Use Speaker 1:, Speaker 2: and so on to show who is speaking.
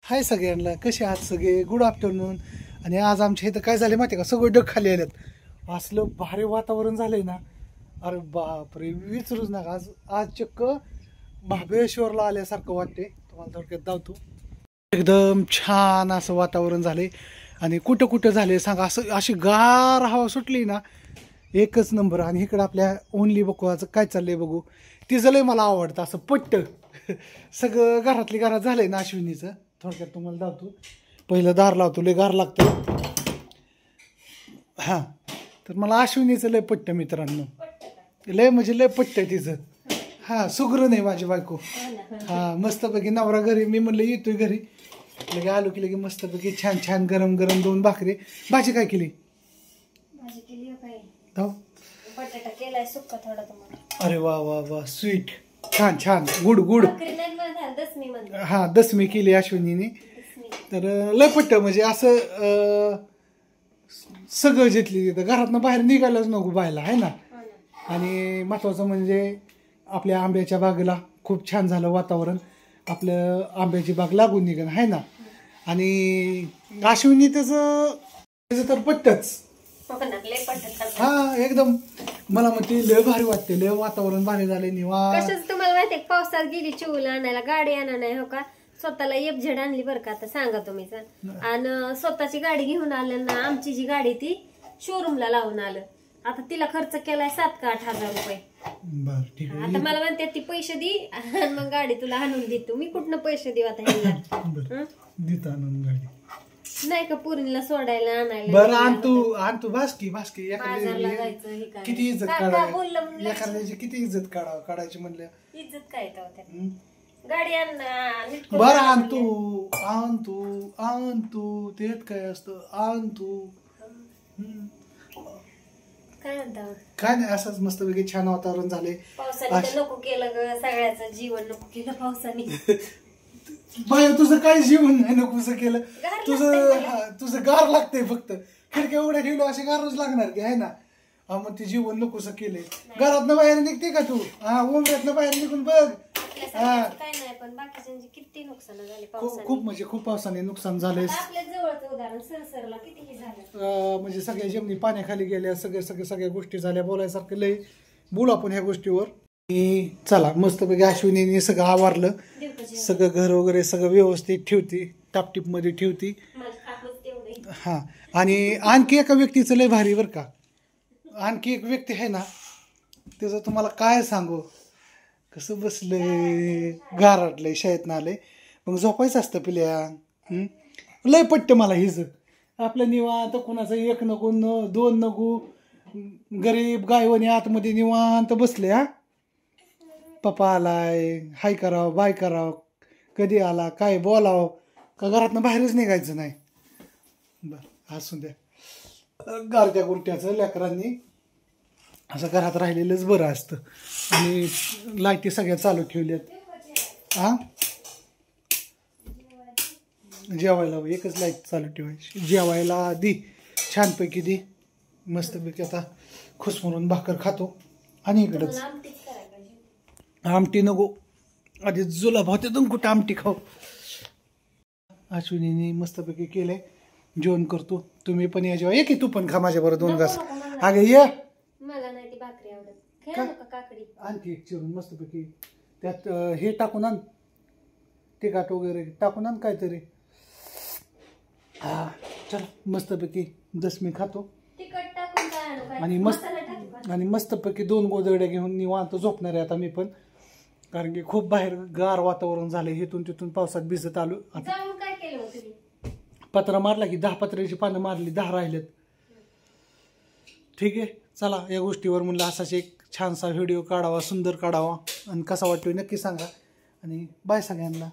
Speaker 1: हाय सगळ्यांना, कसे आहात सगळे? Good afternoon. आणि आज आमच्या इथं काय झाले माहिती आहे का, सगळे डग खाली आलेत. असलं भारी वातावरण झालंय ना, अरे बापरे, विचारूच नका. आज आज चक्क महाबळेश्वरला आल्यासारखं वाटते. तुम्हाला थोडक्यात धावतो. एकदम छान असं वातावरण झालंय. आणि कुठं कुठं झाले सांगा, असं अशी गार हवा सुटली ना, एकच नंबर. आणि इकडं आपल्या ओनली बघू आज काय चाललंय बघू. तिचं लय मला आवडतं असं पट्ट. सगळं घरातली घरात झालंय ना अश्विनीचं. थोडक्यात तुम्हाला धावतो. पहिलं दार लावतो, लय गार लागतं. हां, तर मला अश्विनीचं लय पट्ट मित्रांनो. लय म्हणजे लय पट्ट तिचं. हां, सुगरण आहे माझी बायको. हां, मस्तपैकी नवरा घरी. मी म्हणलं येतोय घरी, लगे आलो की लगे मस्तपैकी छान छान गरम गरम 2 भाकरी. भाजी काय केली?
Speaker 2: बटाटा केलाय सुक्का थोडा तुम्हाला.
Speaker 1: अरे वा वा वा, स्वीट, छान छान, गुड गुड. हा, दसमी केली अश्विनीने. तर लय पट्ट म्हणजे असं सगळं जिथली तिथं, घरातनं बाहेर निघायलाच नको बायला, आहे ना. आणि महत्वाचं म्हणजे आपल्या आंब्याच्या बागेला खूप छान झालं वातावरण. आपलं आंब्याची बाग लागून निघण, आहे ना. आणि अश्विनी त्याचं तर पट्टच. हा, एकदम मला म्हणते लय भारी वाटते, लय वातावरण भारी झाले. निवांत.
Speaker 2: कशाच तुम्हाला माहितीये, पावसात गेली चिवला आणायला, गाडी आणा नाही हो का, स्वतःला एफझेड आणली बरं का. आता सांगा तुम्हीच. आणि स्वतःची गाडी घेऊन आलं ना, आमची जी गाडी ती शोरूमला लावून आलं. आता तिला खर्च केलाय 7 का 8 हजार रुपये.
Speaker 1: बर, ठीक आहे.
Speaker 2: आता मला म्हणते ती पैसे दे आणि मग गाडी तुला आणून देतो. मी कुठनं पैसे देऊ आता ह्याला?
Speaker 1: देता आणून गाडी
Speaker 2: नाही का पुरीला सोडायला आणायला.
Speaker 1: बरं, आणतो भास्की किती इज्जत काढायची, एखाद्याची किती इज्जत काढायची म्हणलं.
Speaker 2: इज्जत काय गाडी आण.
Speaker 1: बरं, आणतो तेच काय असतं, आणतो.
Speaker 2: काय म्हणता?
Speaker 1: काय नाही, असंच मस्तपैकी छान वातावरण झालंय.
Speaker 2: पावसाने नको केलं ग, सगळ्याचं जीवन नको केलं पावसाने.
Speaker 1: बाय, तुझं काय जीवन नाही नकोसं केलं. तुझं गार लागतंय फक्त. खिडक्या उघड्या ठेवल्या असे गारच लागणार की, आहे ना. मग ते जीवन नकोसं केलंय. घरातनं बाहेर निघते का तू? हा, उमऱ्यातनं बाहेर निघून बघ.
Speaker 2: काय नाही, पण बाकीच्यांची किती नुकसान झाले पावसाने.
Speaker 1: खूप म्हणजे खूप पावसाने नुकसान झालंय.
Speaker 2: आपल्या जवळचं उदाहरण सरसरला किती झालं.
Speaker 1: म्हणजे सगळ्या जमिनी पाण्याखाली गेल्या, सगळ्या गोष्टी झाल्या. बोलायसारखं लय बोलू आपण ह्या गोष्टीवर. चला, मस्तपैकी अश्विनीने सगळं आवरलं. सगळं घर वगैरे सगळं व्यवस्थित ठेवती, टापटीप मध्ये ठेवती. हा, आणि आणखी एका व्यक्तीचं लय भारी बरं का. आणखी एक व्यक्ती आहे ना, त्याचं तुम्हाला काय सांगू. कसं बसलंय, गारटलंय, शाळेतनं आलंय. मग झोपायचं असतं पिल्या. लय पट्ट मला हिज. आपलं निवांत, कुणाचं एक नको 2 नको, गरीब गायवानी आतमध्ये निवांत बसले. हा, पप्पा आलाय, हाय करावं, बाय करावं, कधी आला, काय बोलावं का, घरातनं बाहेरच निघायचं नाही. बरं, असू द्या. गारत्या गुंट्याचं लेकरांनी असं घरात राहिलेलंच बरं असतं. आणि लाईटी सगळ्या चालू ठेवल्यात. हा, जेवायला एकच लाईट चालू ठेवायची. जेवायला दी, छानपैकी दी, मस्तपैकी. आता खुसमरून भाकर खातो. आणि इकडंच आमटी नको, आधी जुलाब होते दोन कुठं आमटी खाऊ. अश्विनीने मस्तपैकी केलंय, जेवण करतो. तुम्ही पण या जेव्हा, ये की तू पण खा माझ्या बरोबर 2 घास. अगं ये.
Speaker 2: मला नाही ती भाकरी आवडत. काकडी
Speaker 1: आणखी एक चिरून मस्तपैकी त्यात हे टाकून आण, तिखट वगैरे टाकून आण काहीतरी. हा, चल मस्तपैकी दसमी खातो. आणि मस्तपैकी 2 गोदड्या घेऊन निवांत झोपणार आहे आता मी पण. कारण की खूप बाहेर गार वातावरण झालंय. इथून तिथून पावसात भिजत आलो.
Speaker 2: काय केलं?
Speaker 1: पत्रा मारला की 10 पत्र्याची पानं मारली, 10 राहिलेत. ठीक आहे, चला, या गोष्टीवर म्हणलं असाच एक छानसा व्हिडिओ काढावा, सुंदर काढावा. आणि कसा वाटतोय नक्की सांगा. आणि बाय सगळ्यांना.